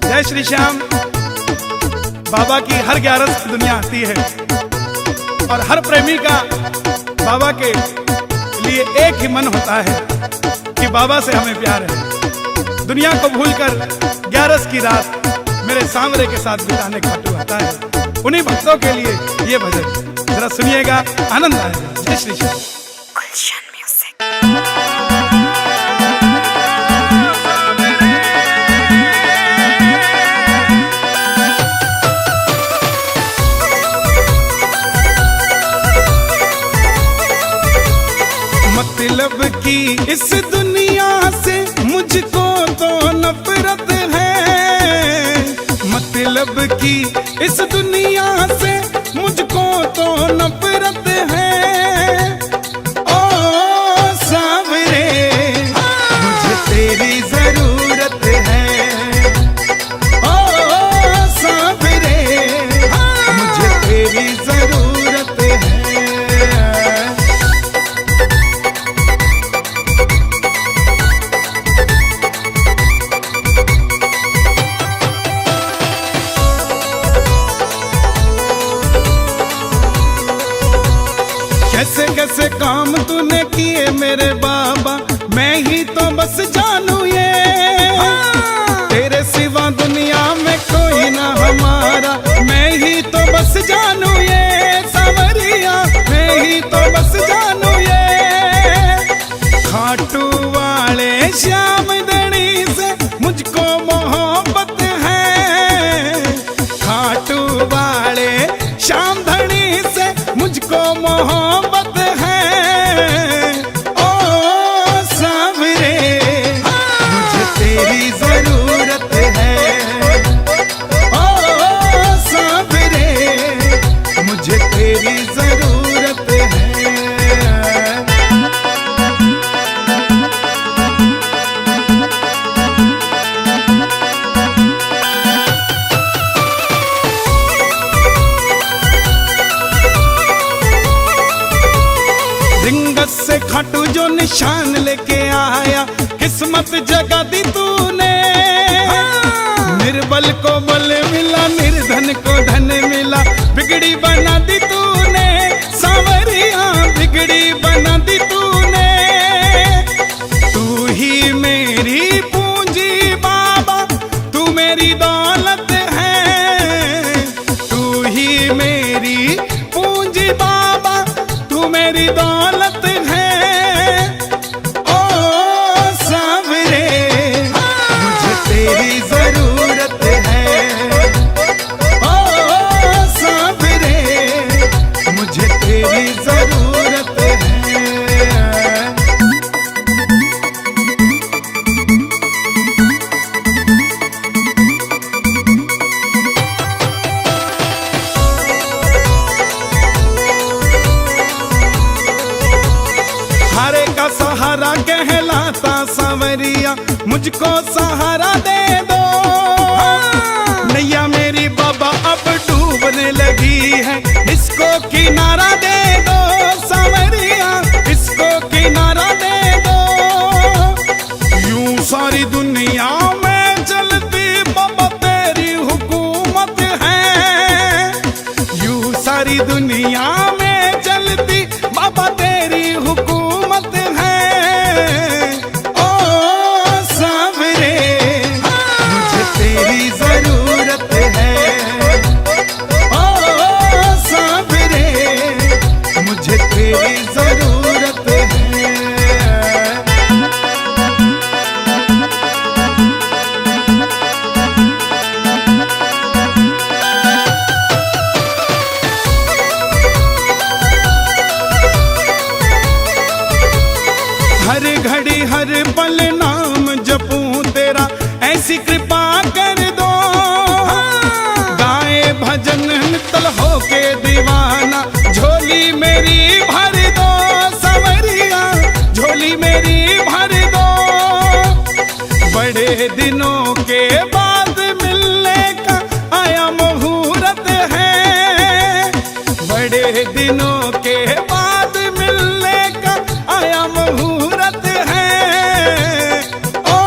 जय श्री श्याम। बाबा की हर 11 दुनिया आती है और हर प्रेमी का बाबा के लिए एक ही मन होता है कि बाबा से हमें प्यार है। दुनिया को भूलकर 11 की रात मेरे सांवरे के साथ बिताने का खाटू आता है। उन्हीं भक्तों के लिए ये भजन जरा सुनिएगा, आनंद आएगा। जय श्री श्याम। मतलब की इस दुनिया से मुझको तो नफरत है, मतलब की इस दुनिया से मुझको तो नफरत है। ओ सांवरे मुझे तेरी जरूरत है, ओ सांवरे मुझे तेरी जरूरत है। कैसे कैसे काम तूने किए मेरे बाबा, मैं ही तो बस जानू ये। तेरे सिवा दुनिया में कोई ना हमारा, मैं ही तो बस जानू ये। सांवरिया मैं ही तो बस जानू ये। खाटू वाले श्याम धनी से मुझको मोहब्बत है, खाटू वाले श्याम धनी से मुझको मोहब्बत है। ओ सांवरे मुझे तेरी जरूरत है, ओ सांवरे मुझे तेरी जरूरत है। रिंगस से खाटू जो निशान लेके आया, किस्मत जगा दी तूने। निर्बल को बल मिला, निर्धन को धन मिला, बिगड़ी बना दी तूने। सांवरिया बिगड़ी बना दी तूने। तू ही मेरी पूंजी बाबा, तू मेरी दौलत है। तू ही मेरी पूंजी बाबा, तू मेरी दौलत है। ओ सांवरे मुझे तेरी जरूरत है, ओ सांवरे मुझे तेरी जरूरत है। हारे का सहारा कहलाता सांवरिया, मुझको सहारा दे दो। नैया मेरी बाबा अब डूबने लगी है, इसको किनारा दे दो। सांवरिया इसको किनारा दे दो। यूं सारी दुनिया में चलती बाबा तेरी हुकूमत है। यूं सारी दुनिया में चलती बाबा तेरी हुकूमत है। ओ सांवरे मुझे तेरी जरूरत है, ओ सांवरे मुझे तेरी जरूरत है। हर घड़ी हर पल नाम जपूं तेरा, ऐसी कृपा कर दो। गाए भजन नितल होके दीवाना, झोली मेरी भर दो। सांवरिया झोली मेरी भर दो। बड़े दिनों के बाद मिलने का आया मुहूर्त है, बड़े दिनों के बाद मिलने का आया मुहूर्त है। ओ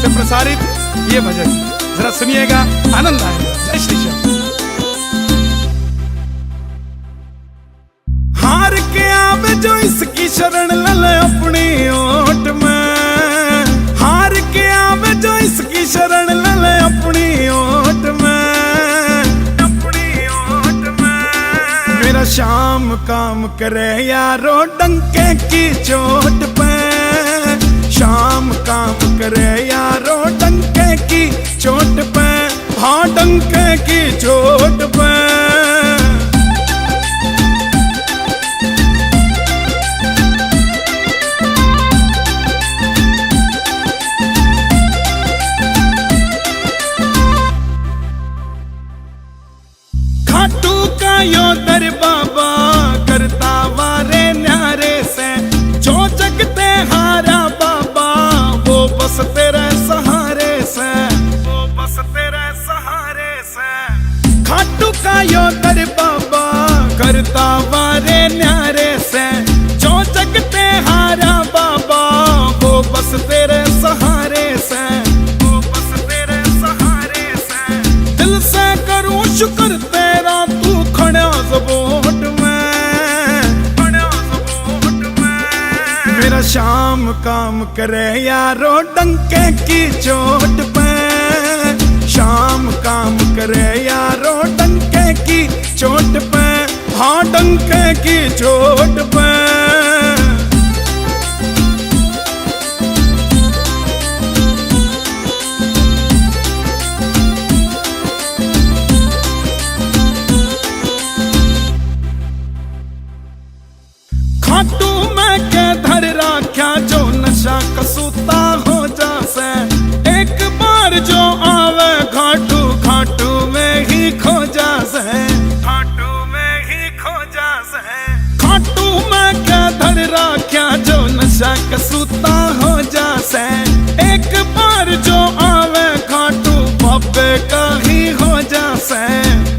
से प्रसारित ये भजन जरा सुनिएगा, आनंद आएगा। जय श्री श्याम। हार के आवे जो इसकी शरण ले अपनी ओट में, हार के आवे जो इसकी शरण ले अपनी ओट में, अपनी ओट में। मेरा श्याम काम करे यारो डंके की चोट पे, श्याम काम करे यारो डंके की चोट पे, हाँ डंके की चोट पे। खाटू का यो दर बाबा करता वारे न्यारे से, जो जगते हारा बाबा वो बस तेरे सहारे से, वो बस तेरे सहारे से। खाटू का यो दर बाबा करता वारे न्यारे से, जो जगते हारा बाबा वो बस तेरे सहारे से, वो बस तेरे सहारे से। दिल से करूं शुक्र तेरा तू खड़ा ज़बोट में, खड़ा ज़बोट में। मेरा श्याम काम करे यारो डंके की चोट पे, श्याम काम करे यारो डंके की चोट पे, हाँ डंके की चोट पे। खाटू में के धर राख्या जो नशा कसूता हो जासे, एक बार जो आवे घाटू घाटू में ही खो जासे, घाटू में ही खो जासे। खाटू में के धर राख्या जो नशा कसूता हो जासे, एक बार जो आवे घाटू बाबे का ही हो जासे,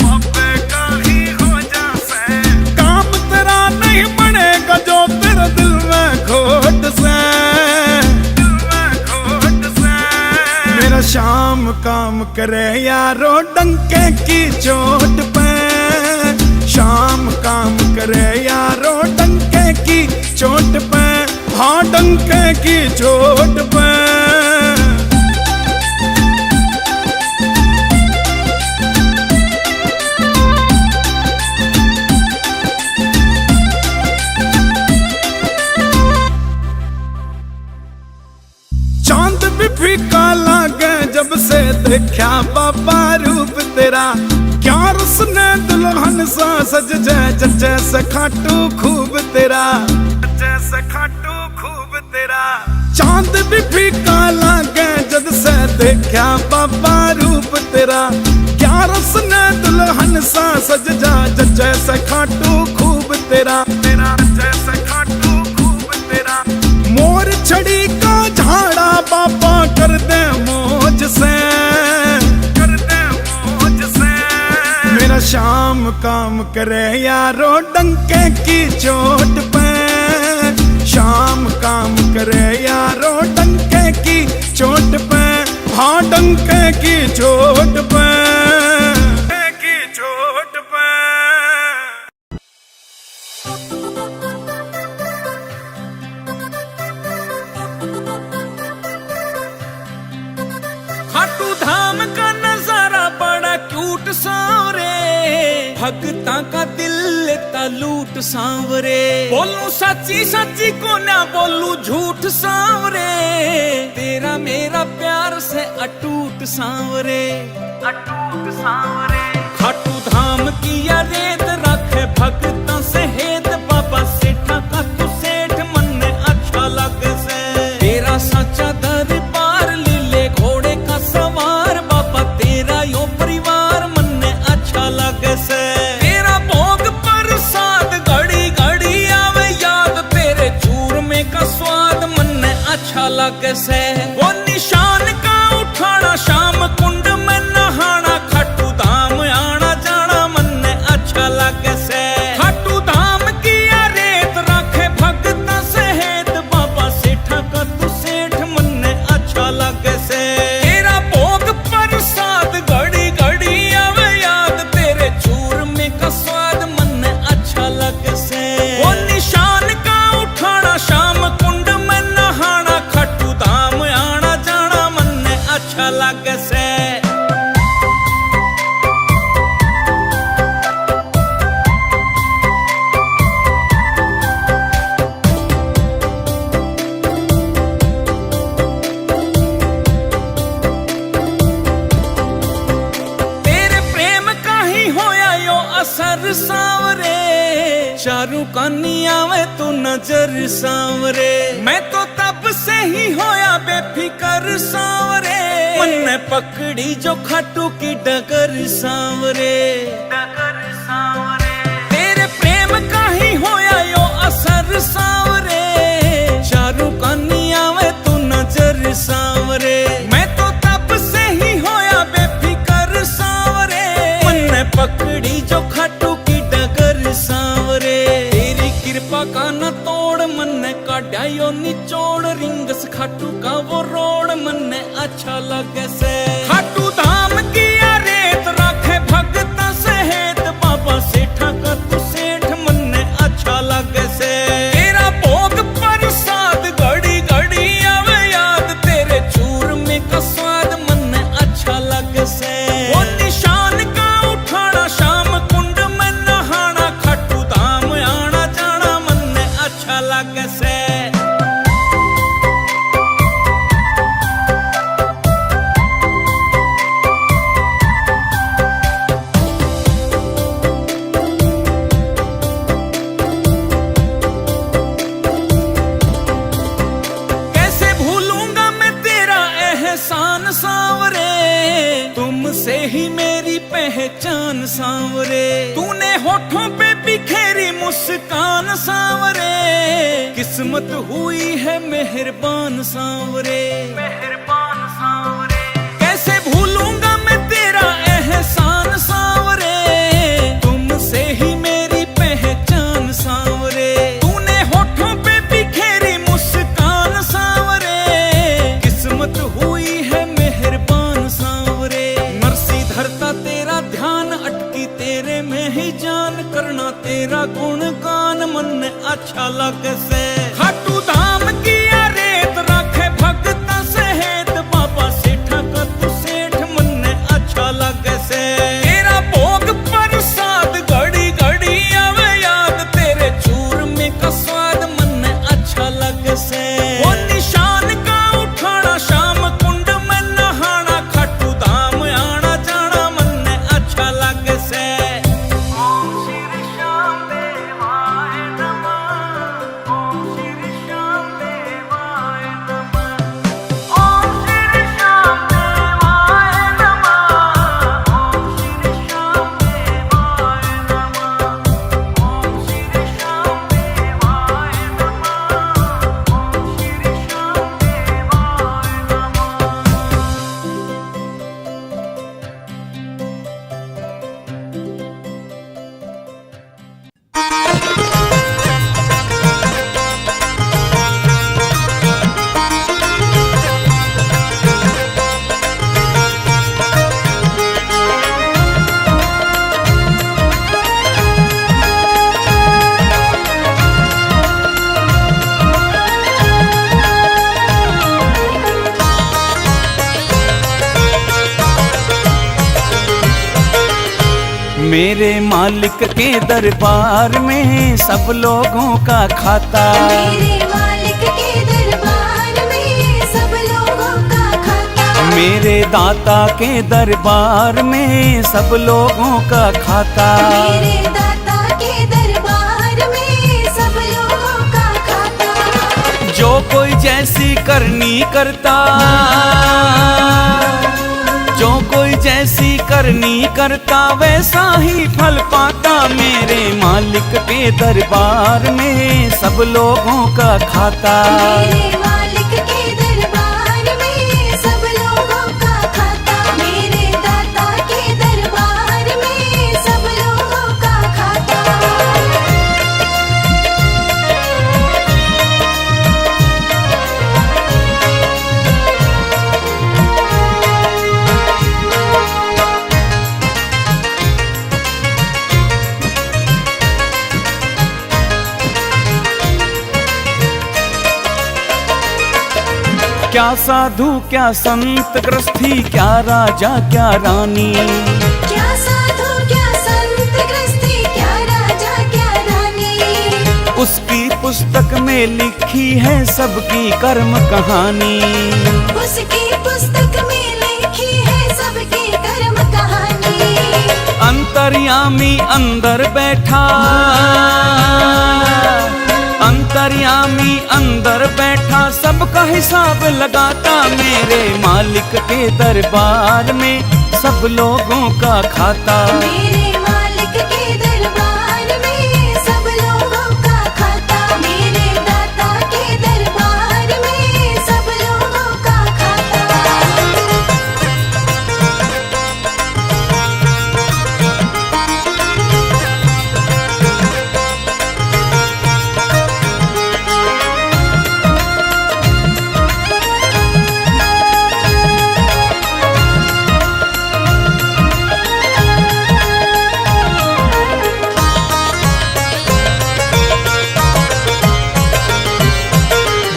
बाबे का ही हो जासे। काम तेरा नहीं बनेगा जो तेरे दिल में खोट से, दिल में खोट से। मेरा श्याम काम करे यारो डंके की चोट पे, श्याम काम करे यारो डंके की चोट पे, हाँ डंके की चोट पे। चांद भी फीका लागे जब से देखा बाबा रूप तेरा, क्या रसने दुल्हन सा सज जाए जैसे खाटू खूब तेरा, जैसे खाटू खूब तेरा। चांद भी फीका लागे जब से देखा बाबा रूप तेरा, क्या रसने दुल्हन सा सज जाए जैसे खाटू खूब तेरा, तेरा जैसे खाटू खूब तेरा। मोर छड़ी का झाड़ा बाबा कर दे मौज से, कर दे मौज से। मेरा श्याम काम करे यारो डंके की चोट पे, श्याम काम करे यारो डंके की चोट पे, हाँ डंके की चोट पे, की चोट पे। खाटू धाम का नजारा बड़ा क्यूट सांवरे, भगता का दिल लेता लूट सांवरे। बोलूं सच्ची सच्ची को ना बोलूं झूठ सांवरे, तेरा मेरा प्यार से अटूट सांवरे, अटूट सांवरे। खाटू धाम की या रेत रखे भगता से हेत, बाबा सेठा का तू सेठ मन ने अच्छा लगे से। तेरा सच्चा दरबार लीले घोड़े का सवार, बाबा तेरा यो परिवार मन ने अच्छा लगे से। तेरा भोग प्रसाद घड़ी घड़ी आवे याद, तेरे चूरमे का स्वाद मन ने अच्छा लगे से। वो निशान का उठाना शाम कुंड में नहाना, खाटू धाम आना जाना मन ने अच्छा लगे से। खाटू धाम की या रेत रखे भगता से हेत, बाबा सेठा का तू सेठ मन ने अच्छा लगे से। तेरा भोग प्रसाद घड़ी घड़ी आवे याद, तेरे चूरमे का स्वाद मन अच्छा लगे से। वो निशान का उठाना शाम कुंड में नहाना, खट्टू धाम आना जाना मन अच्छा लगे से। असर सांवरे चारू कानिया में तू नजर सांवरे, मैं तो तब से ही होया बेफिकर सांवरे, मन ने पकड़ी जो खाटू की डगर सांवरे। तेरे प्रेम का ही होया यो असर सांवरे, चारू कानिया में तू नजर सांवरे, मैं तो तब से ही होया बेफिकर सांवरे, मन ने पकड़ी जो खाटू की डगर सांवरे। तेरी कृपा का न तोड़ मन ने काटा यो निचोड़, रिंगस खाटू का वो रोड मन ने अच्छा लगे से। खाटू धाम की रेत राखे भगत सहेत, बाबा सेठा का तू सेठ मन ने अच्छा लगे से। तेरा भोग प्रसाद घड़ी घड़ी आवे याद, तेरे चूरमे का स्वाद मन ने अच्छा लगे से। वो निशान का उठाना शाम कुंड में नहाना, खट्टू धाम आना जाना मन ने अच्छा लगे से। कैसे भूलूंगा मैं तेरा एहसान सांवरे, तुमसे ही मेरी पहचान सांवरे। तूने होठों पे बिखेरी मुस्कान सांवरे, किस्मत हुई है मेहरबान सांवरे। कैसे भूलूंगा मैं तेरा एहसान सांवरे, तुमसे ही मेरी पहचान सांवरे। तूने होठों पे बिखेरी मुस्कान सांवरे, किस्मत हुई है मेहरबान सांवरे। नरसी धरता तेरा ध्यान, अटकी तेरे में ही जान, करना तेरा गुणगान मन ने अच्छा लगे से। खाटू धाम की रेत राखे भगत सहेत, बाबा सेठा का तू सेठ मन ने अच्छा लगे से। तेरा भोग प्रसाद घड़ी घड़ी आवे याद, तेरे चूरमे का स्वाद मन ने अच्छा लगे से। वो निशान का उठाना शाम कुंड में नहाना, खट्टू धाम आना जाना मन ने अच्छा लगे से। ओम श्री श्याम देवाय नमः, ओम श्री श्याम देवाय नमः, ओम श्री श्याम देवाय नमः, ओम श्री श्याम देवाय नमः, ओम श्री श्याम देवाय नमः, ओम श्री श्याम देवाय नमः। मेरे मालिक के दरबार में सब लोगों का खाता, मेरे मालिक के दरबार में सब लोगों का खाता, मेरे दाता के दरबार में सब लोगों का खाता, मेरे दाता के दरबार में सब लोगों का खाता। जो कोई जैसी करनी करता, जो कोई जैसी करनी करता वैसा ही फल पाता। मेरे मालिक के दरबार में सब लोगों का खाता, मेरे मालिक के दरबार में सब लोगों का खाता, मेरे दाता के दरबार में सब लोगों का खाता। क्या साधु क्या संत गृहस्थी, क्या राजा क्या रानी, क्या साधु क्या संत गृहस्थी, क्या राजा क्या रानी। उसकी पुस्तक में लिखी है सबकी कर्म कहानी। उसकी पुस्तक में लिखी है सबकी कर्म कहानी। अंतर्यामी अंदर बैठा, अंतर्यामी अंदर बैठा, सबका हिसाब लगाता, मेरे मालिक के दरबार में सब लोगों का खाता। मेरे मालिक के दरबार में सब लोगों का खाता, मेरे दाता के दरबार में सब लोगों का खाता।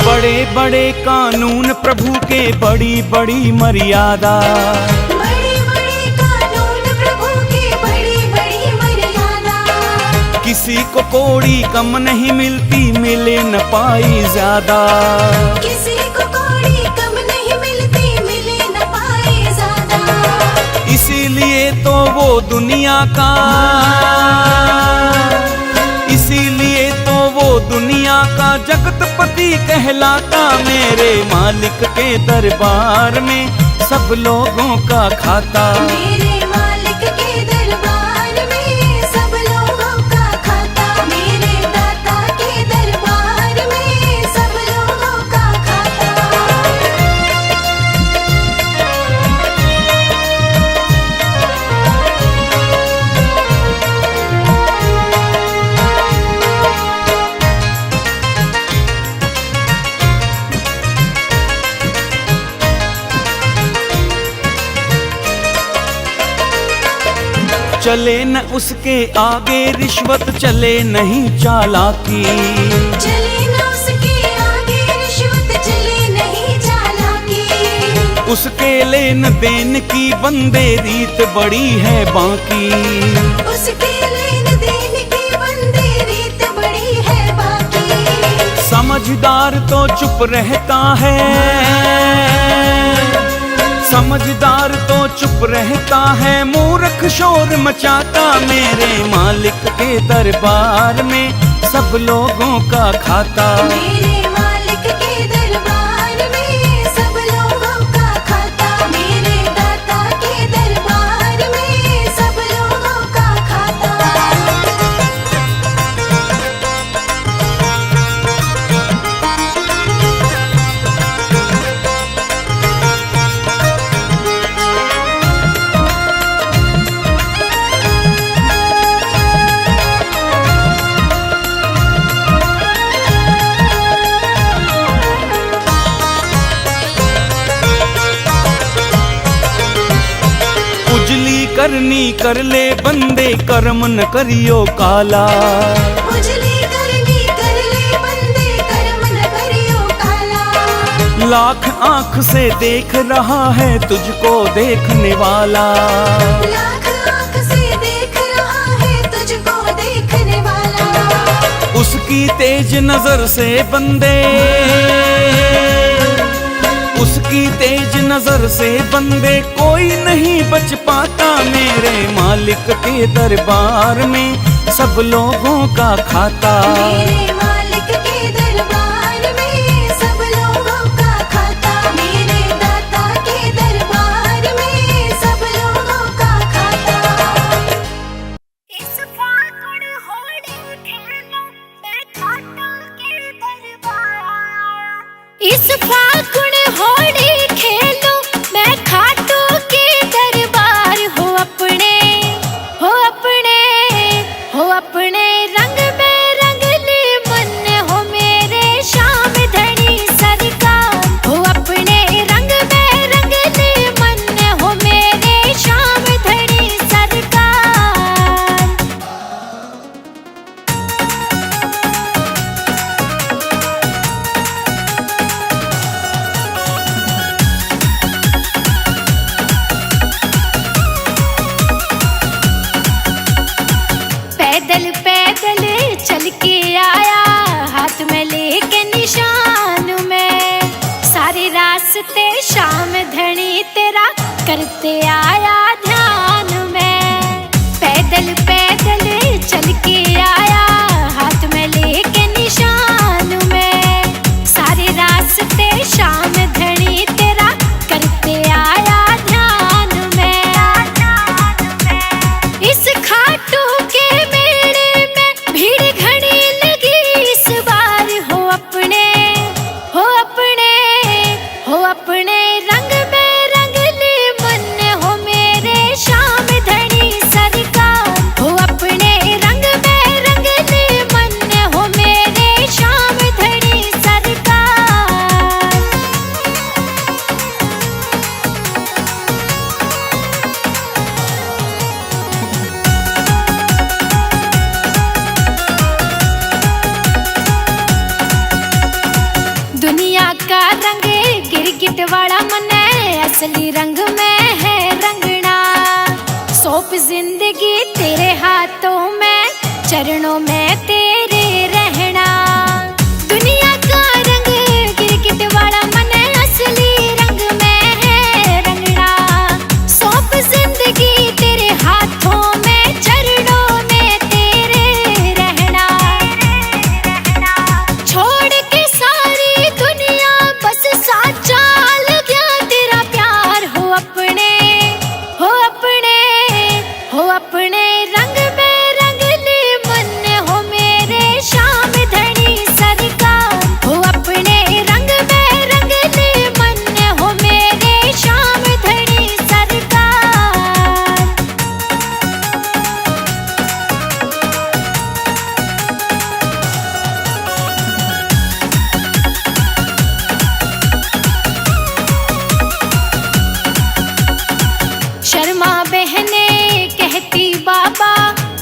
बड़े बड़े कानून प्रभु के, बड़ी बड़ी मर्यादा, बड़े बड़े कानून प्रभु की बड़ी बड़ी मर्यादा। किसी को कोड़ी कम नहीं मिलती, मिले न पाई ज्यादा। किसी को कोड़ी कम नहीं मिलती, मिले न पाए ज्यादा। इसीलिए तो वो दुनिया का, इसीलिए तो वो दुनिया का जगतपति कहलाता, मेरे मालिक के दरबार में सब लोगों का खाता। मेरे मालिक के दरबार में सब लोगों का खाता, मेरे दाता के दरबार में सब लोगों का खाता। चले न उसके आगे रिश्वत, चले नहीं चालाकी, चले न उसके आगे रिश्वत, चले नहीं चालाकी। उसके लेन देन की बंदे रीत बड़ी है बाकी। उसके लेन देन की बंदे रीत बड़ी है बाकी। समझदार तो चुप रहता है, समझदार तो चुप रहता है, मूर्ख शोर मचाता, मेरे मालिक के दरबार में सब लोगों का खाता। मेरे मालिक के दरबार में सब लोगों का खाता, मेरे दाता के दरबार में सब लोगों का खाता। उजली करनी कर ले बंदे, कर्म न करियो काला। उजली करनी कर ले बंदे, कर्म न करियो काला। लाख आंख से देख रहा है तुझको देखने वाला, लाख आंख से देख रहा है तुझको देखने वाला। उसकी तेज नजर से बंदे, उसकी तेज नजर से बंदे कोई नहीं बच पाता, मेरे मालिक के दरबार में सब लोगों का खाता। मेरे मालिक के दरबार में सब लोगों का खाता, मेरे दाता के दरबार में सब लोगों का खाता। इस फागुन होली खेलो मैं खाटू के दरबार। इस फागुन होली खेलो मैं खाटू के दरबार। हो अपने हो अपने हो अपने रंग में रंग ले करते आया ध्यान में। पैदल पैदल चल के आया हाथ में लेके निशान में। सारे रास्ते शाम धनी तेरा करते आया ध्यान में। इस खाटू के मेले में भीड़ घनी लगी इस बार। हो अपने हो अपने हो अपने रंग में रंग ले मन हो मेरे श्याम धनी सरकार। हो अपने रंग में रंग ले मन हो मेरे श्याम धनी सरकार। दुनिया का रंग गिरगिट वाला मन है, असली रंग में है रंगना। सौंप जिंदगी तेरे हाथों में, चरणों में तेरे रहना। दुनिया का रंग गिरगिट वाला मन है, असली रंग में है रंगना। सौंप जिंदगी तेरे हाथों में, चरणों में तेरे रहना। छोड़ के सारी दुनिया बस साचा लग्या तेरा प्यार। हो अपने हो अपने हो अपने रंग में रंग ले मन हो मेरे श्याम धनी सरकार। हो अपने रंग में रंग ले मन हो मेरे श्याम धनी सरकार। शर्मा बहने कहती बाबा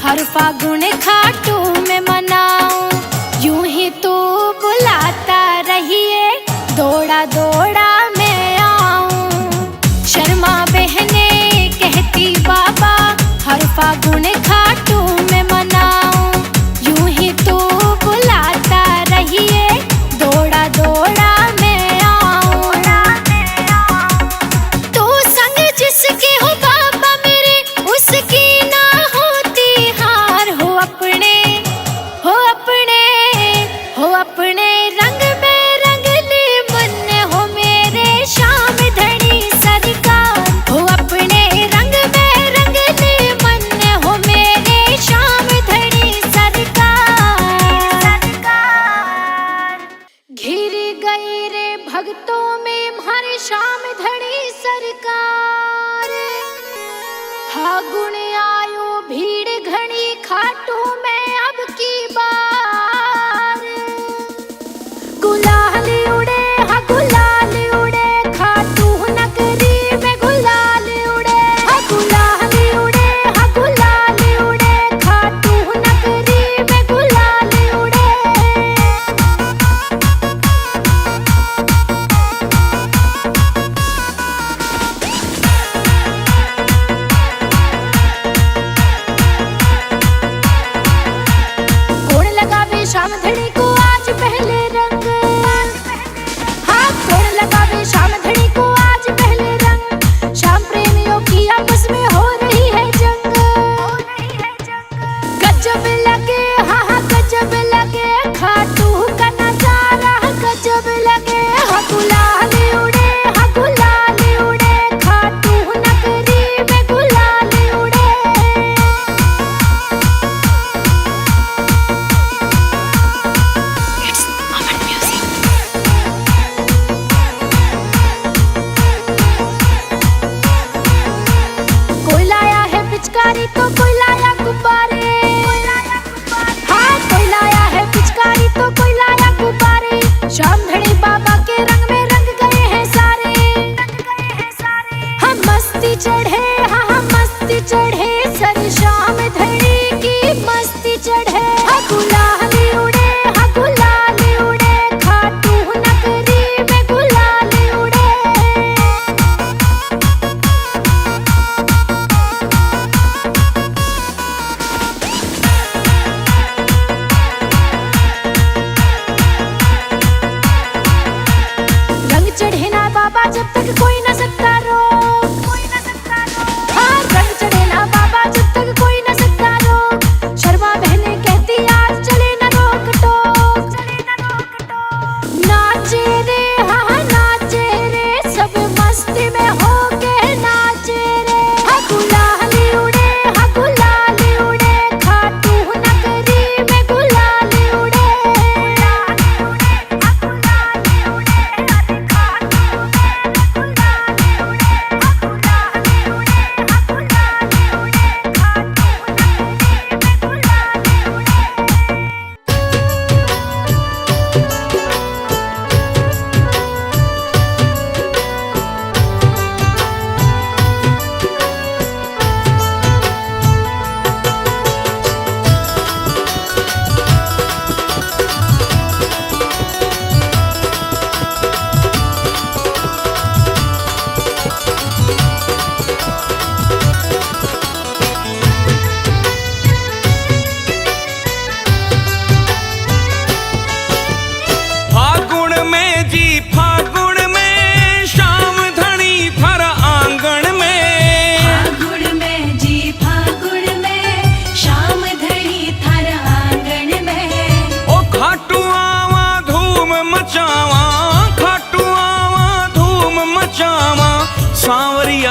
हर फागुन खाटू में मनाऊं। यूं ही तू बुलाता रहिए दौड़ा दौड़ा मैं आऊं। शर्मा बहने कहती बाबा हर फागुन खाटू में मनाऊं। यूं ही तू बुलाता रहिए दौड़ा दौड़ा मैं आऊं। तू संग जिसके हो बाबा मेरे, उसकी ना होती हार। हो अपने हो अपने हो अपने रंग में रंग ले मन हो मेरे श्याम धनी सरकार। हो अपने रंग में रंग ले मन हो मेरे श्याम धनी सरकार। घिर गई रे भक्तों में हमारे श्याम धनी सरकार। फागुन आयो भीड़ घनी खाटू में अब की बार। गुलाल उड़े हा गुलाल उड़े खाटू नगरी में। गुलाल उड़े हा गुलाल उड़े हा गुलाल उड़े खाटू नगरी में। गुलाल उड़े कौन लगावे श्याम धनी को आज पहले रंग। हाँ कौन लगावे श्याम धनी को आज पहले रंग। श्याम प्रेमियों की आपस में हो रही है जंग। गजब लगे हाँ हाँ गजब लगे खाटू का नजारा। गजब लगे हाँ गुलाल उड़े हाँ गुलाल उड़े खाटू नगरी में। गुलाल उड़े कोई लाया है पिचकारी तो कोई लाया गुब्बारे। हाँ कोई लाया है पिचकारी तो कोई लाया गुब्बारे। श्याम धनी बाबा के रंग में रंग गए हैं सारे। हम मस्ती चढ़े हाँ हम मस्ती चढ़े सर श्याम धनी की मस्ती चढ़े। हाँ गुलाल उड़े हाँ गुलाल उड़े खाटू नगरी में। गुलाल उड़े रंग चढ़े ना बाबा जब तक कोई न सकता रोक।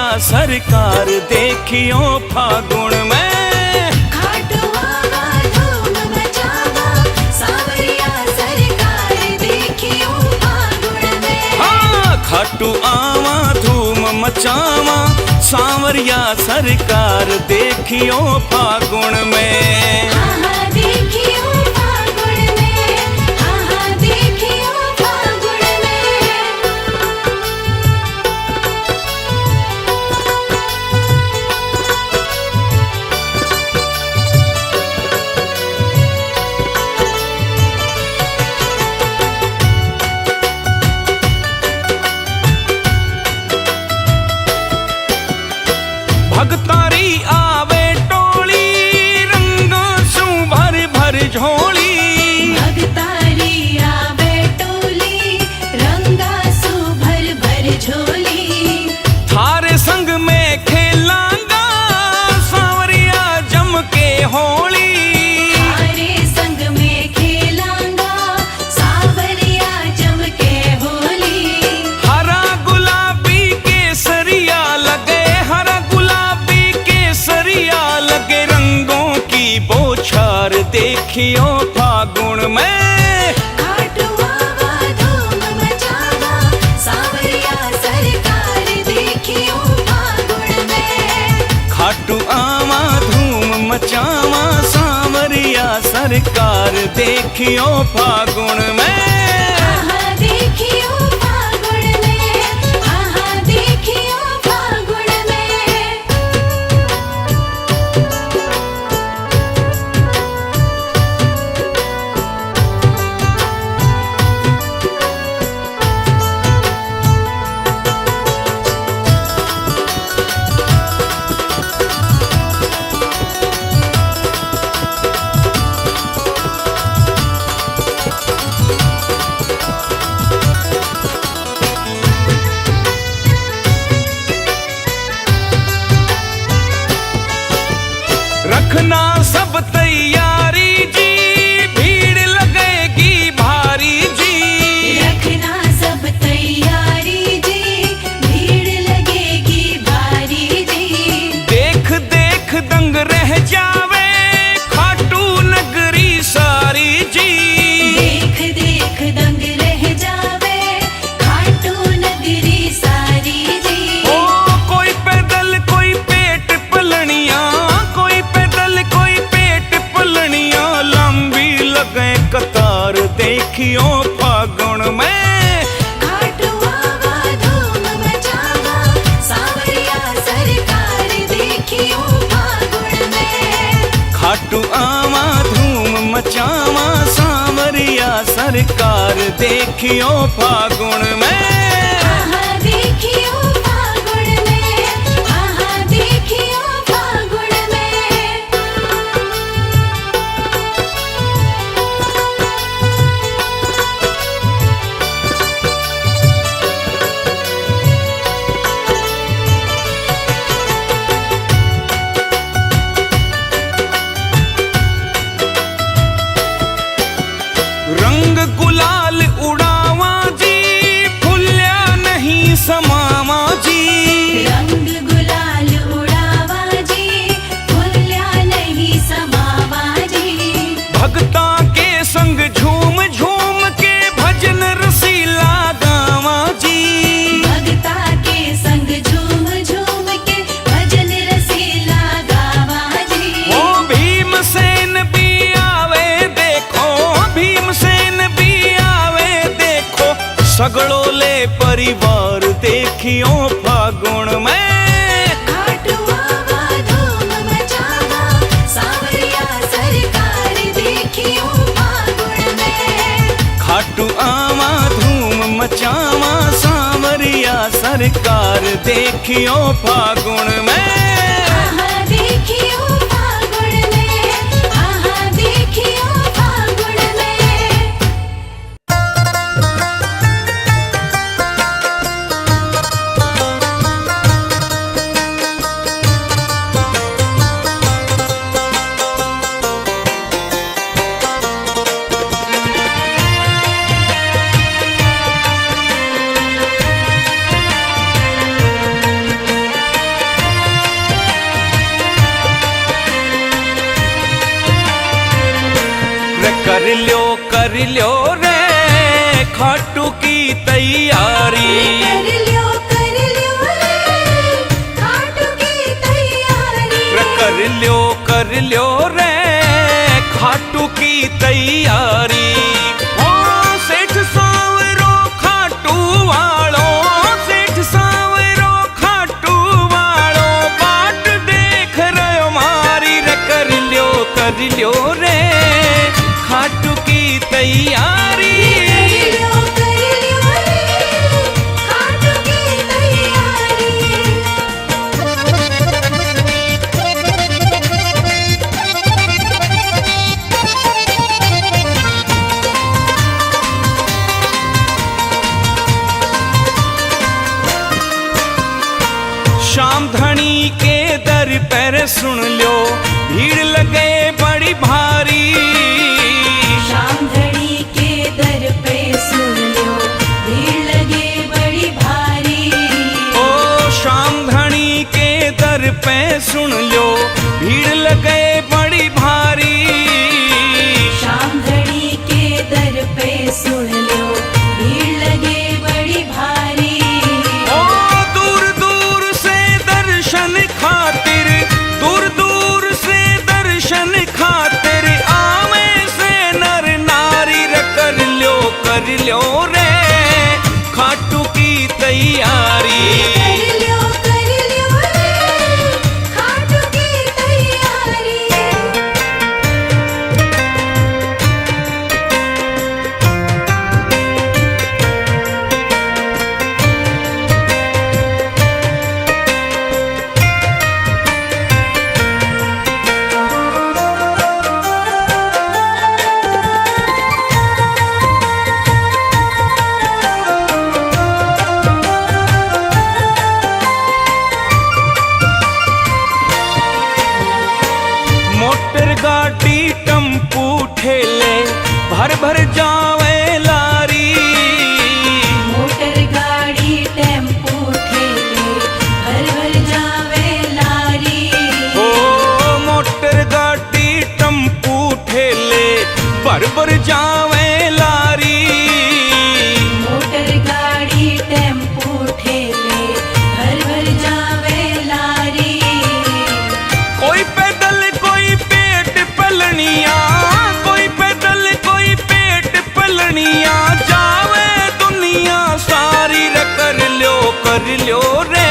सांवरिया सरकार देखियो फागुन में। खाटू आवा धूम मचावा सांवरिया सरकार देखियो फागुन में। हाँ, खाटू आवा धूम मचावा सांवरिया सरकार देखियो फागुन में। हाँ हाँ देखियो फागुन में, हाँ हाँ देखियो फागुन में। भगतारी आवे टोली रंगों सु भर भर झोली। भगतारी आवे टोली रंगा सु भर भर झोली। थारे संग में खेलांगा सांवरिया जम के होली। थारे संग में खेलांगा सांवरिया जम के होली। हरा गुलाबी केसरिया लगे, हरा गुलाबी केसरिया लगे रंगों की बौछार देखियो फागुन में। खाटू आवा धूम मचावा सांवरिया सरकार देखियो फागुन में। खाटू आवा धूम मचावा सांवरिया सरकार देखियो फागुन में। हाँ हाँ देखियो फागुन में, हाँ हाँ देखियो फागुन में। रखना सब तैयारी जी, भीड़ लगेगी भारी जी। रखना सब तैयारी जी, भीड़ लगेगी भारी जी। देख देख दंग रह जावे खाटू नगरी सारी जी। देख देख दंग रह जावे खाटू नगरी सारी जी। ओ कोई पैदल कोई पेट पलनिया, कोई पैदल कोई पेट पलनिया लंबी लगे कतार देखियो फागुन में। खाटू आवा धूम मचावा सांवरिया सरकार देखियो फागुन में। खाटू आवा धूम मचावा सांवरिया सरकार देखियो फागुन में। हाँ हाँ देखियो फागुन में, हाँ हाँ देखियो फागुन में। रंग गुलाल उड़ावा जी, फुल्या नहीं समावा जी। रंग गुलाल उड़ावा जी, फुल्या नहीं समावा जी। भगता के संग झूम झूम के भजन रसीला गावा जी। भगता के संग झूम झूम के भजन रसीला गावा जी। ओ भीमसेन भी आवे देखो, भीमसेन भी आवे देखो सगड़ो ले परिवार देखियो फागुन में। खाटू आवा धूम मचावा सांवरिया सरकार देखियो फागुन में। खाटू आवा धूम मचावा सांवरिया सरकार देखियो फागुन में। हाँ हाँ देखियो फागुन में, हाँ हाँ देखियो फागुन में। कर लियो रे खाटू की तैयारी। कर लियो रे खाटू की तैयारी। कर लियो रे खाटू की तैयारी। ओ सेठ सांवरो खाटू वालो, सेठ सांवरो खाटू वालो बाट देख रहे मारी रे। कर लियो रे खाटू की तैयारी। कर लियो रे खाटू की तैयारी। शाम धनी के दर पर सुन लो भीड़ लगे बड़ी भारी। शाम धनी के दर पे सुन लो भीड़ लगे बड़ी भारी। ओ शाम धनी के दर पे सुन लो भीड़ लगे बड़ी भारी। शाम धनी के दर पे सुन लो भीड़ लगे बड़ी भारी। ओ दूर दूर से दर्शन खातिर, दूर दूर से दर्शन खातिर आवे से नर नारी रे। कर लियो रे खाटू की तैयारी। कर लियो रे खाटू की तैयारी। मोटर गाड़ी टम्पू ठेले भर भर जावे लारी। मोटर गाड़ी टेम्पो ठेले भर भर जावे लारी। ओ मोटर गाड़ी टम्पू ठेले भर भर जावे लारी। मोटर गाड़ी टेम्पो ठेले भर भर जावे लारी। कोई पैदल कोई पेट पलनिया, कोई पैदल कोई पेट पलनिया जावे दुनिया सारी रे। कर लियो रे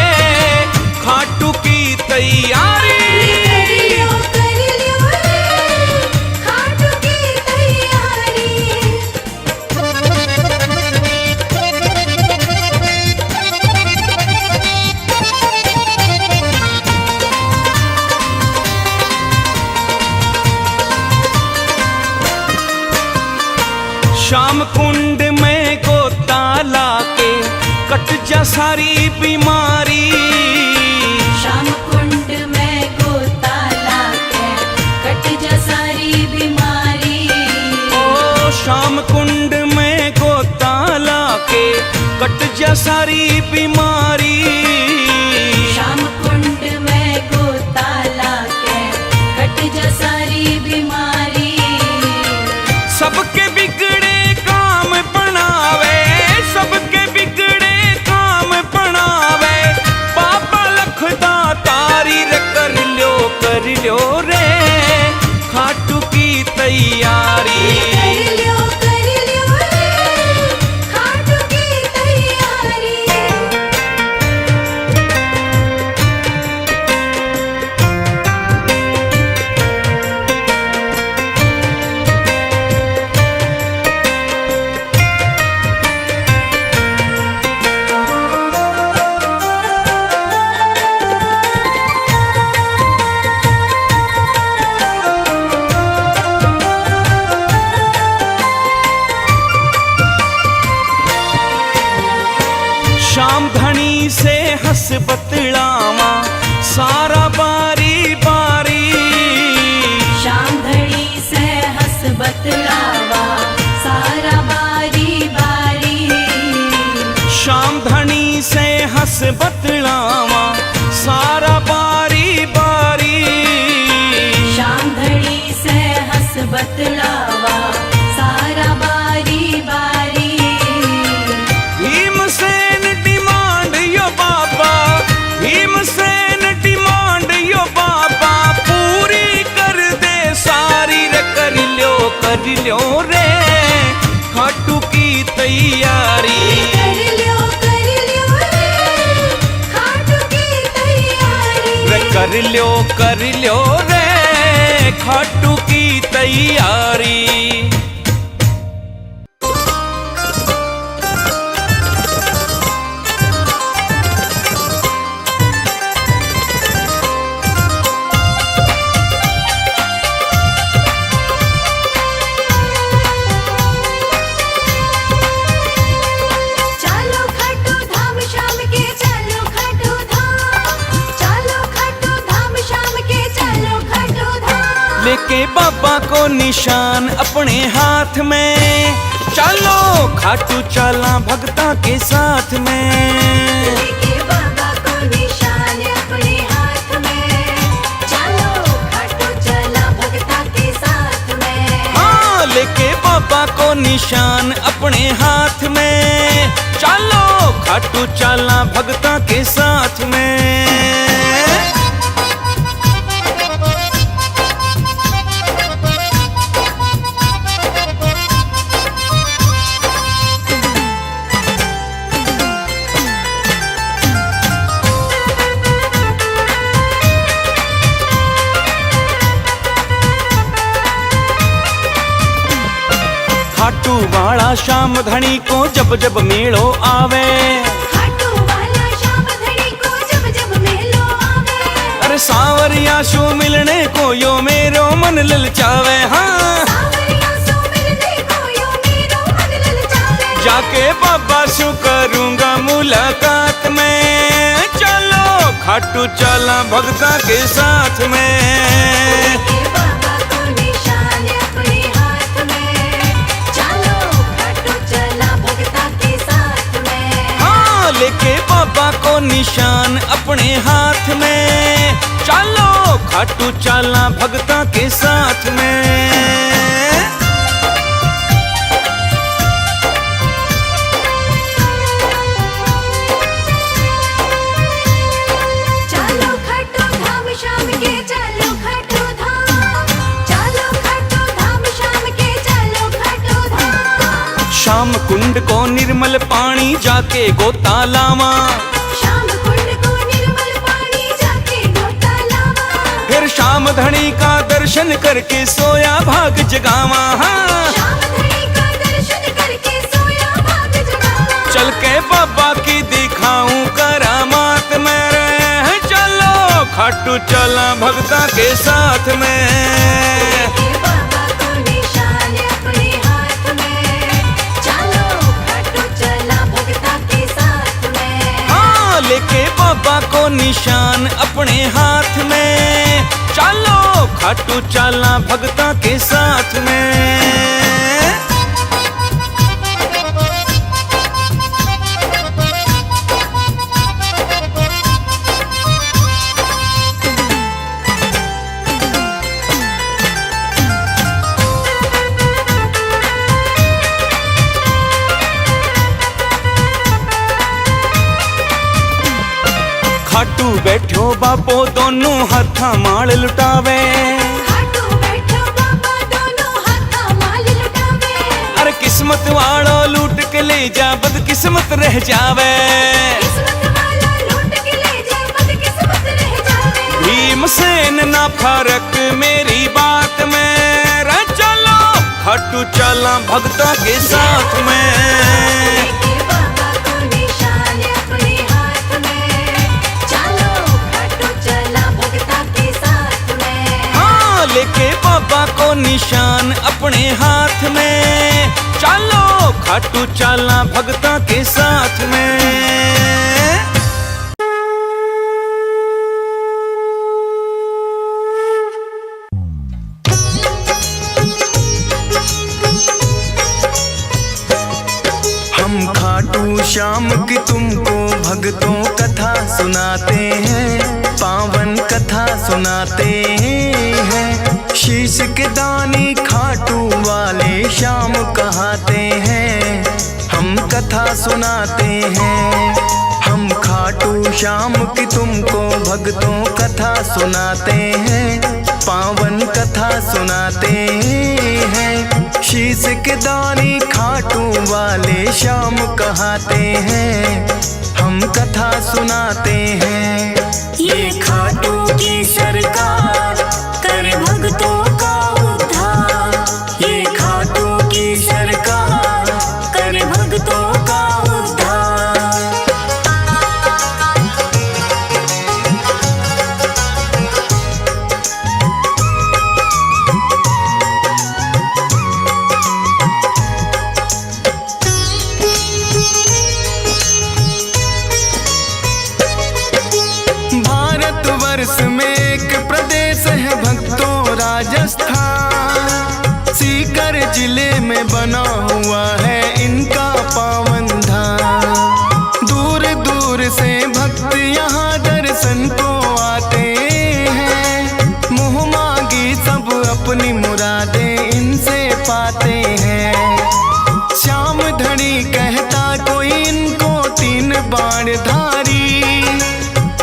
खाटू की तैयारी। कर लियो रे खाटू की तैयारी। श्याम कुंड में गोता लाके कट जा सारी बीमारी। शाम कुंड में गोता लाके कट जा सारी बीमारी। ओ शाम कुंड में गोता लाके कट जा सारी बीमारी। शाम कुंड में गोता लाके कट जा सारी बीमारी। सबके बिगड़े काम बनावे, सबके बिगड़े काम बनावे बाबा लखदा तारी रे। कर लियो रे खाटू की तैयारी। कर लियो रे खाटू की तैयारी। शाम धनी से हंस बतलावा सारा बारी बारी। शाम धनी से हंस बतलावा सारा बारी बारी। शाम धनी से हंस बतलावा सारा बारी बारी। शाम धनी से हंस बतलावा कर लो रे खाटू की तैयारी। चलो खाटू धाम शाम के, चलो खाटू धाम, चलो खाटू धाम शाम के, चलो खाटू धाम। लेके बाबा को निशान अपने हाथ में, चलो खाटू चला भगता के साथ में। लेके बाबा को निशान अपने हाथ में, चलो खाटू चला भगता के साथ में। हाँ, लेके बाबा को निशान अपने हाथ में, चलो खाटू चला भगता के साथ में। खाटू वाला शाम धनी को जब जब मेलो आवे, खाटू वाला शाम धनी को जब जब मेलो आवे। अरे सांवरिया शू मिलने को यो मेरो मन ललचावे। हाँ, सांवरिया सो मिलने को यो मेरो मन ललचावे। जाके बाबा शू करूंगा मुलाकात में, चलो खाटू चला भगता के साथ में। लेके बाबा को निशान अपने हाथ में, चलो खाटू चला भगता के साथ में। हाँ, लेके बाबा को निशान अपने हाथ में, चलो खाटू चला भगता के साथ में। चलो खाटू धाम शाम के, चलो खाटू धाम, चलो खाटू धाम शाम के, चलो खाटू धाम। शाम कुंड को निर्मल पानी जाके गोता लावा, शाम कुंड को निर्मल पानी जाके गोता लावा। फिर शाम धनी का दर्शन करके सोया भाग जगावा। हाँ, शाम धनी का दर्शन करके सोया भाग जगावा। चल के बाबा की दिखाऊं करामात मेरे, चलो खाटू चला भगता के साथ में। लेके बाबा को निशान अपने हाथ में, चलो खाटू चला भगता के साथ में। हाँ, लेके बाबा को निशान अपने हाथ में, चलो खाटू चला भगता के साथ में। खाटू बैठो बापो दोनों हाथा माल लुटावे, खाटू बैठो बाबा दोनों हाथा माल लुटावे। अरे किस्मत वालो लूट के ले जा बदकिस्मत रह जावे। किस्मत वाला लूट के ले जाए बदकिस्मत रह जावे। भीमसेन ना फर्क मेरी बात में, रे चलो खाटू चला भगता के साथ में। लेके बाबा को निशान अपने हाथ में, चलो खाटू चला भगता के साथ में। हाँ, लेके बाबा को निशान अपने हाथ में, चलो खाटू चला भगता के साथ में। हम खाटू श्याम की तुमको भक्तों कथा सुनाते हैं, पावन कथा सुनाते हैं। शीश के दानी खाटू वाले श्याम कहाते हैं, हम कथा सुनाते हैं। हम खाटू श्याम की तुमको भक्तों कथा सुनाते हैं, पावन कथा सुनाते हैं। शीश के दानी खाटू वाले श्याम कहाते हैं, हम कथा सुनाते हैं। ये खाटू की वर्ष में एक प्रदेश है भक्तों राजस्थान। सीकर जिले में बना हुआ है इनका पावन धाम। दूर दूर से भक्त यहाँ दर्शन को आते हैं। मुँह मांगी सब अपनी मुरादें इनसे पाते हैं। श्याम धनी कहता कोई इनको 3 बाणधारी।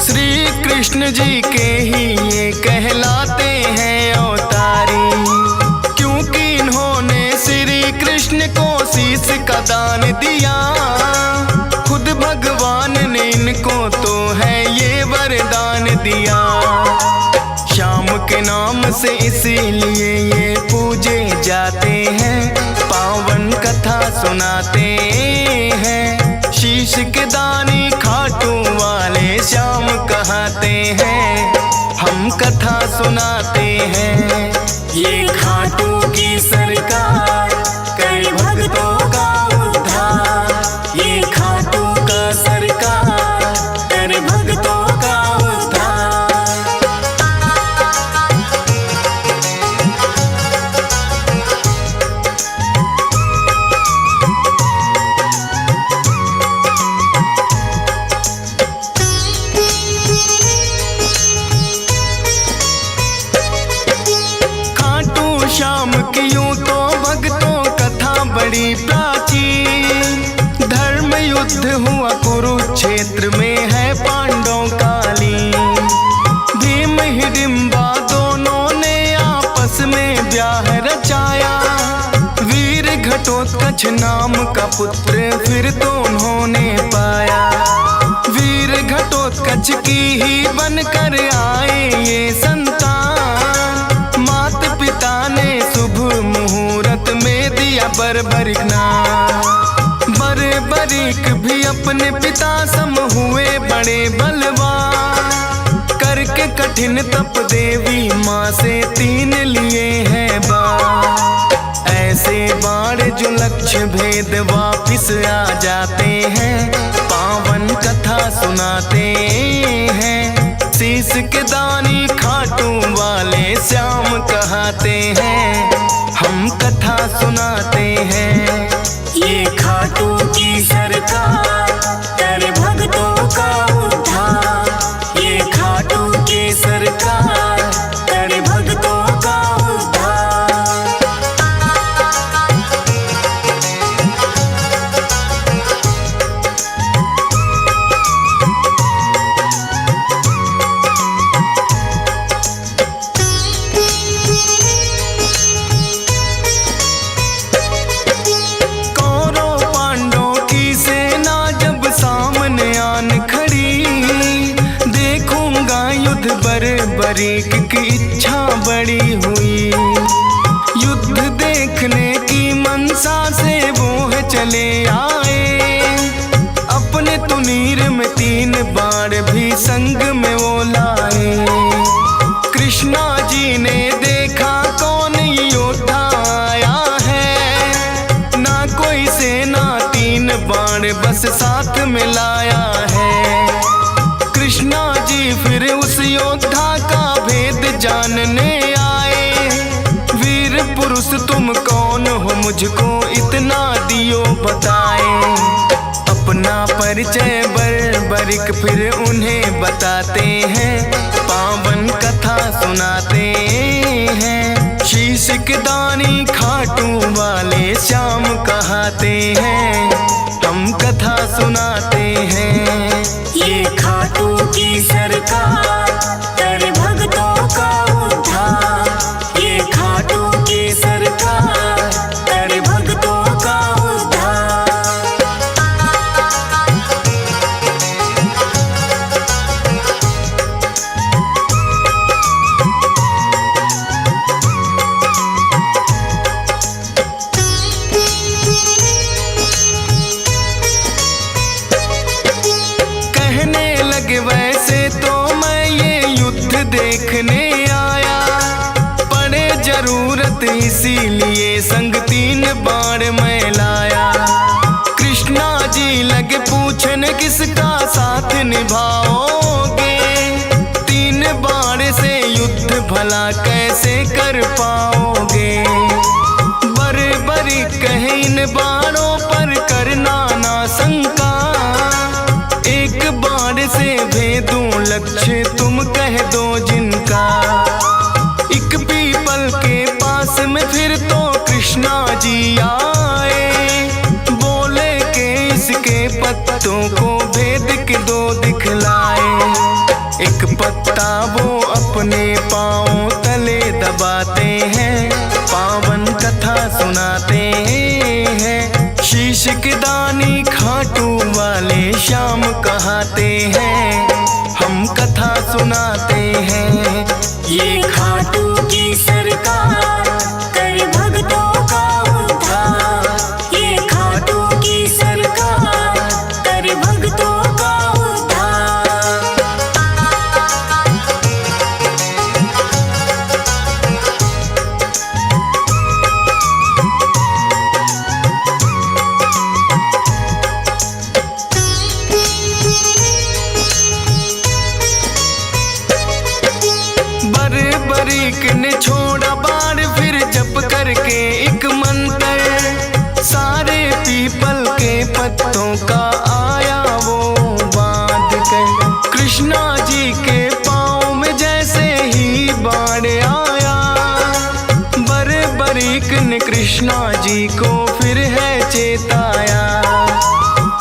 श्री कृष्ण जी के ही ये कहलाते हैं अवतारी। क्योंकि इन्होंने श्री कृष्ण को शीश का दान दिया। खुद भगवान ने इनको तो है ये वरदान दिया। श्याम के नाम से इसीलिए ये पूजे जाते हैं। पावन कथा सुनाते हैं। शीश के दानी खाटू वाले श्याम कहते हैं। हम कथा सुनाते हैं। ये खाटू की सरकार करे भक्तों का उद्धार। ये खाटू का सरकार करे भक्तों का उद्धार। श्याम की यूं तो भक्तों कथा बड़ी प्राचीन। धर्म युद्ध हुआ कुरुक्षेत्र में है पांडवों काली। भीम हिडिंबा दोनों ने आपस में ब्याह रचाया। वीर घटोत्कच नाम का पुत्र फिर तो उन्होंने पाया। वीर घटोत्कच की ही बनकर आए ये संतान। मात पिता ने शुभ मुहूर्त में दिया बर्बरिक नाम। बर्बरिक भी अपने पिता सम हुए बड़े बलवान। करके कठिन तप देवी माँ से 3 लिए हैं बाण। ऐसे बाण जो लक्ष्य भेद वापिस आ जाते हैं। पावन कथा सुनाते हैं। शीश के दानी खाटू वाले श्याम कहते हैं। हम कथा सुनाते हैं। ये खाटू की सरकार करे भक्तों का उद्धार। ये खाटू की सरकार करे भक्तों का उद्धार। बर्बरिक की इच्छा बड़ी हुई। युद्ध देखने की मनसा से वो है चले आए। अपने तुनीर में 3 बाण भी संग में वो लाए। कृष्णा जी ने देखा कौन योद्धा आया है। ना कोई सेना 3 बाण बस साथ में लाया है। कृष्णा जी फिर उस योद्धा का भेद जानने आए। वीर पुरुष तुम कौन हो मुझको इतना दियो बताए। अपना परिचय बर्बरिक फिर उन्हें बताते हैं। पावन कथा सुनाते हैं। शीश के दानी खाटू वाले श्याम कहते हैं। हम कथा सुनाते हैं। ये खाटू की सरकार करे भक्तों का उद्धार। ये खाटू की सरकार करे भक्तों का उद्धार। वैसे तो मैं ये युद्ध देखने आया। पड़े जरूरत इसीलिए संग 3 बाण मैं लाया। कृष्णा जी लगे पूछने किसका साथ निभाओगे। 3 भला कैसे कर पाओगे। बड़े बड़ी कहे इन बाणों पर करना ना शंका, एक बाण से भेदूं लक्ष्य तुम कह दो जिनका। एक पीपल के पास में फिर तो कृष्णा जी आए, बोले के इसके पत्तों को भेद के दो दिखलाए। एक पत्ता वो अपने पांव तले दबाते हैं, पावन कथा सुनाते हैं। शीश के दानी खाटू वाले श्याम कहाते हैं, हम कथा सुनाते हैं। ये खाटू की सरकार कर भक्तों का उद्धार, ये खाटू की सरकार कर भक्तों का उद्धार। बरीक ने छोड़ा बाण फिर जप करके एक मंत्र, सारे पीपल के पत्तों का आया वो बांध कर। कृष्णा जी के पाँव में जैसे ही बाण आया, बरीक ने कृष्णा जी को फिर है चेताया।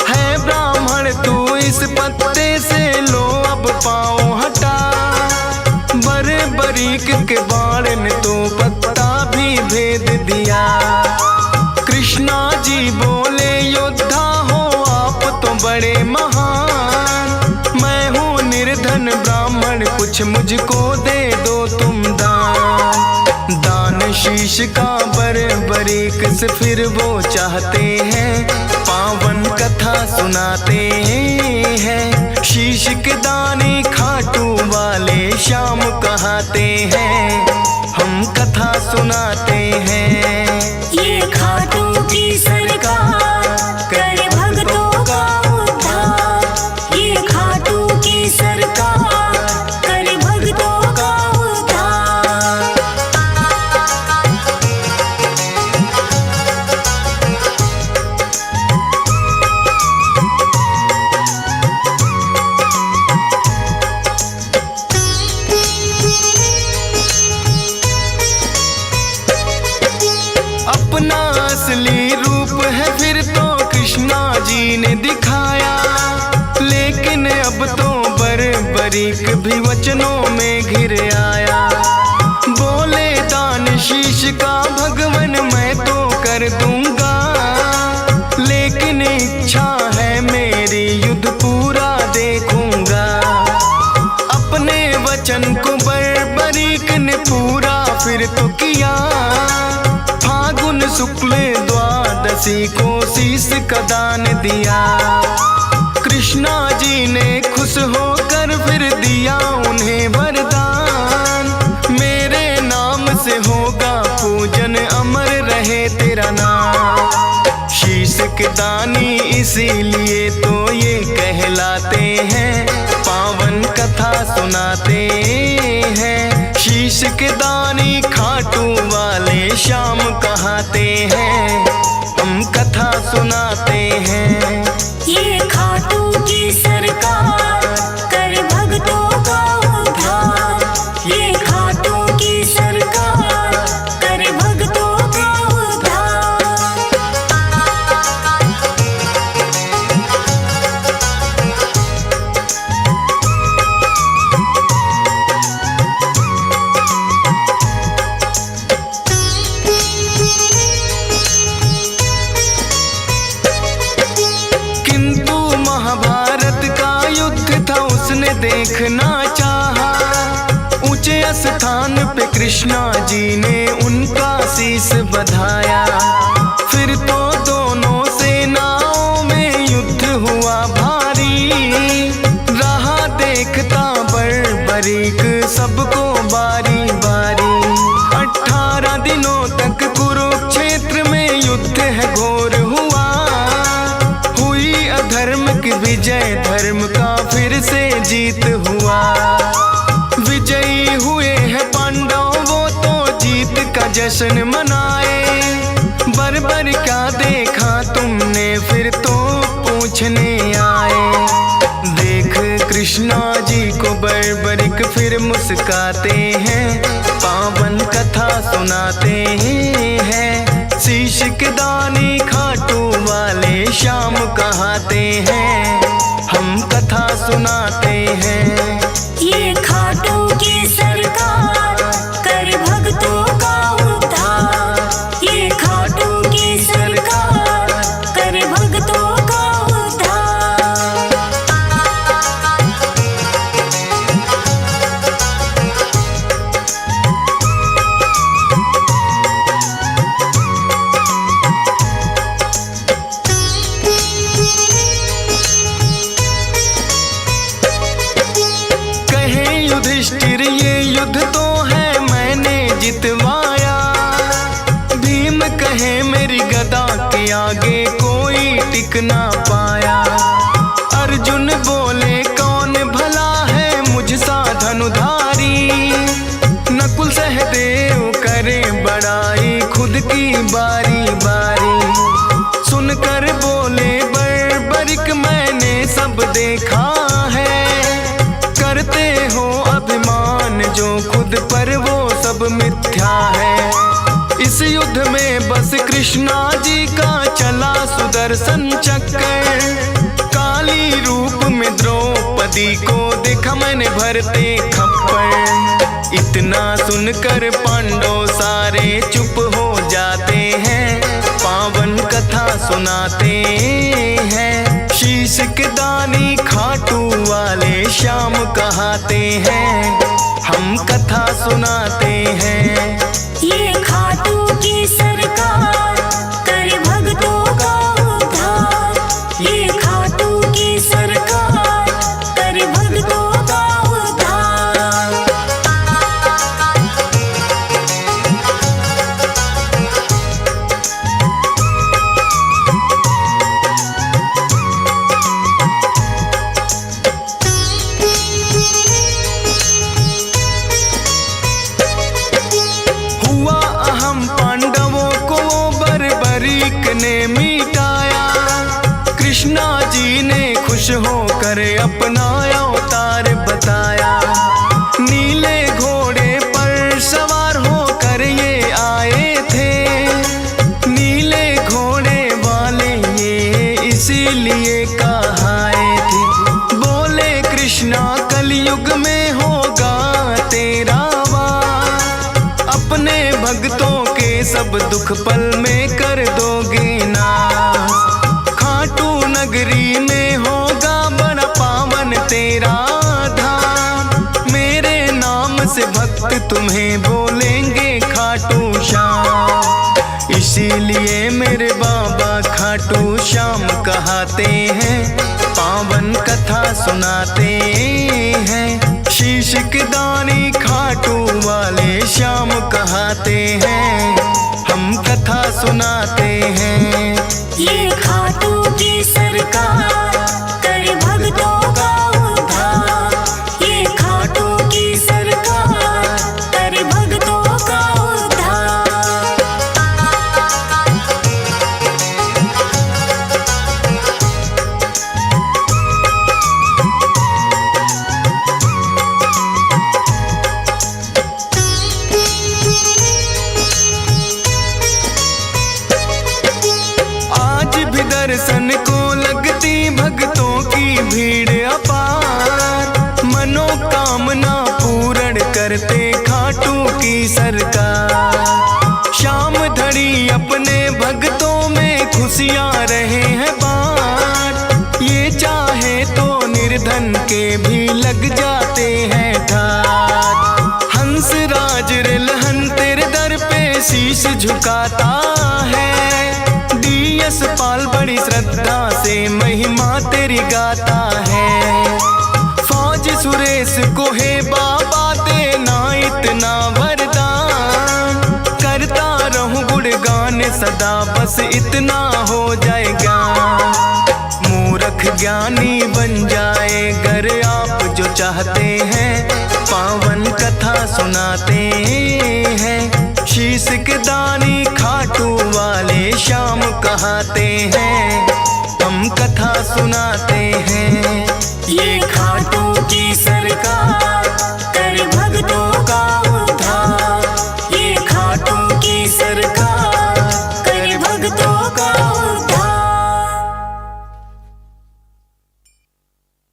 है ब्राह्मण तू इस पत्ते से लो अब पाँव हटा, बरीक के बाण ने तो पत्ता भी भेद दिया। कृष्णा जी बोले योद्धा हो आप तो बड़े महान, मैं हूँ निर्धन ब्राह्मण कुछ मुझको दे दो तुम दान। दान शीश का बरीक से फिर वो चाहते हैं, पावन कथा सुनाते हैं। शीश के दानी खाटू वाले श्याम कहाते हैं, हम कथा सुनाते हैं। ये खाटू की सरकार कर भक्तों का उद्धार, ये खाटू की सरकार कर भक्तों का उद्धार। अपना असली रूप है फिर तो कृष्णा जी ने दिखाया, लेकिन अब तो बरीक भी वचनों में घिर आया। बोले दान शीश का भगवन मैं तो कर दूंगा, लेकिन इच्छा है मेरी युद्ध पूरा देखूंगा। अपने वचन को बरीक ने पूरा फिर तो किया, फागुन शुक्ल द्वादशी को शीश का दान दिया। कृष्णा जी ने खुश होकर फिर दिया उन्हें वरदान, मेरे नाम से होगा पूजन अमर रहे तेरा नाम। शीश के दानी इसीलिए तो ये कहलाते हैं, पावन कथा सुनाते हैं। शीश के दानी खाटू वाले श्याम कहाते हैं, हम कथा सुनाते हैं। ये खाटू की सरकार कर भक्तों का उद्धार, ये खाटू की सरकार कर भक्तों का उद्धार। देखना चाहा, ऊंचे स्थान पे कृष्णा जी ने उनका शीश बधाया। फिर तो दोनों सेनाओं में युद्ध हुआ भारी, रहा देखता बरीक सबको बारी बारी। 18 दिनों तक कुरुक्षेत्र में युद्ध है घोर हुआ, हुई अधर्म की विजय धर्म का फिर से जीत हुआ। विजयी हुए हैं पांडव जश्न मनाए। बर क्या देखा तुमने फिर तो पूछने आए। देख कृष्णा जी को बरबरिक फिर मुस्काते हैं, पावन कथा सुनाते हैं। शीश के दानी खाटू वाले श्याम कहाते हैं, हम कथा सुनाते हैं। ये खाटू की सरकार कर भक्तों का उद्धार। ये खाटू की सरकार कर भक्तों का उद्धार। कहे युधिष्ठिर ये युद्ध तो है मैंने जितवाया। भीम कहे मेरी गदा के आगे कोई टिक ना पाया। अर्जुन बोले कौन भला है मुझसा धनुधारी। नकुल सहदेव करे बड़ाई खुद की बारी बारी। सुनकर बोले बरबरिक मैंने सब देखा है। करते हो अभिमान जो खुद पर वो सब मिथ्या है। इस युद्ध में बस कृष्णा जी का चला सुदर्शन चक्कर। काली रूप में द्रौपदी को देखा मैंने भरते खप्पर। इतना सुनकर पांडव सारे चुप हो जाते हैं, पावन कथा सुनाते हैं। शीश के दानी खाटू वाले श्याम कहाते हैं, हम कथा सुनाते हैं। ये खाटू की सरकार कर भक्तों का उद्धार। ये खाटू की सरकार कर भक्तों का उद्धार। हुआ अहम पांडवों को बरबरिक ने मिटाया। कृष्णा जी ने खुश होकर अपना अवतार बताया। नीले घोड़े पर सवार होकर ये आए थे। नीले घोड़े वाले ये इसीलिए कहाए थे। बोले कृष्णा कलयुग में होगा तेरा वार। अपने भक्तों के सब दुख पल में कर दोगे नाश। खाटू नगरी में होगा बड़ा पावन तेरा धाम। मेरे नाम से भक्त तुम्हें बोलेंगे खाटू श्याम। इसीलिए मेरे बाबा खाटू श्याम कहाते हैं, पावन कथा सुनाते हैं। शीश के दानी खाटू वाले श्याम कहाते हैं, हम कथा सुनाते हैं। ये खाटू की सरकार कर भक्तों का उद्धार। ये खाटू की सरकार कर भक्तों का उद्धार। आज भी दर्शन को लगती भक्तों की भीड़ अपार। मनोकामना पूर्ण करते खाटू की सरकार। शाम धड़ी अपने भक्तों में खुशियाँ रहे हैं बाँट। ये चाहे तो निर्धन के भी लग जाते हैं ठाट। हंस राज रिलहन तेरे दर पे शीश झुकाता है। डीएस पाल बड़ी श्रद्धा से महिमा तेरी गाता है। फौज सुरेश को है बाबा देना इतना वरदान। करता रहूं गुणगान सदा बस इतना हो जाएगा। मूर्ख ज्ञानी बन जाए गर आप जो चाहते हैं, पावन कथा सुनाते हैं। शीश इसके दानी खाटू वाले श्याम कहाते हैं, हम कथा सुनाते हैं।